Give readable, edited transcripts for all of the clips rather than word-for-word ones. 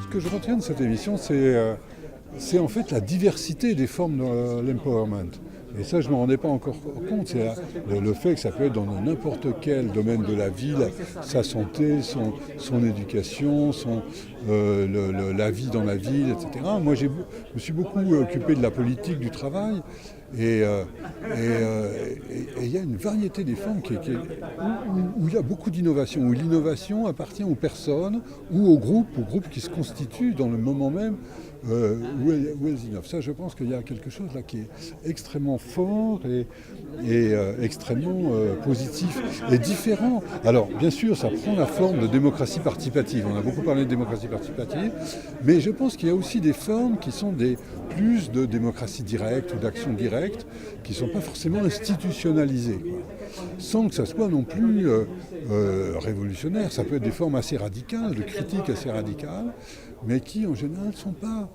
Ce que je retiens de cette émission, c'est en fait la diversité des formes de l'empowerment. Et ça, je ne me rendais pas encore compte. C'est le fait que ça peut être dans n'importe quel domaine de la vie, sa santé, son éducation, la vie dans la ville, etc. Moi, je me suis beaucoup occupé de la politique du travail. Et il y a une variété des formes où il y a beaucoup d'innovation, où l'innovation appartient aux personnes ou aux groupes qui se constituent dans le moment même où elles innovent. Ça, je pense qu'il y a quelque chose là qui est extrêmement fort et extrêmement positif et différent. Alors, bien sûr, ça prend la forme de démocratie participative. On a beaucoup parlé de démocratie participative, mais je pense qu'il y a aussi des formes qui sont plus de démocratie directe ou d'action directe, qui ne sont pas forcément institutionnalisées, quoi. Sans que ça soit non plus révolutionnaire. Ça peut être des formes assez radicales, de critiques assez radicales, mais qui en général ne sont pas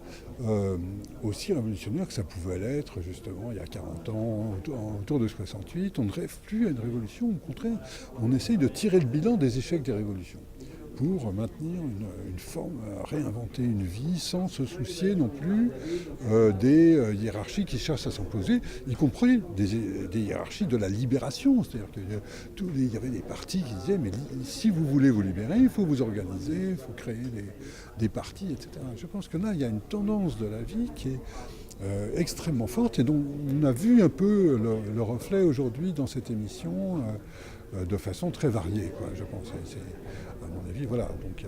aussi révolutionnaires que ça pouvait l'être justement il y a 40 ans, autour de 68. On ne rêve plus à une révolution, au contraire, on essaye de tirer le bilan des échecs des révolutions pour maintenir une forme, réinventer une vie sans se soucier non plus des hiérarchies qui cherchent à s'imposer, y compris des hiérarchies de la libération. C'est-à-dire qu'il y avait des partis qui disaient mais si vous voulez vous libérer, il faut vous organiser, il faut créer des partis, etc. Je pense que là, il y a une tendance de la vie qui est extrêmement forte et dont on a vu un peu le reflet aujourd'hui dans cette émission de façon très variée, quoi, je pense. À mon avis, voilà. Donc,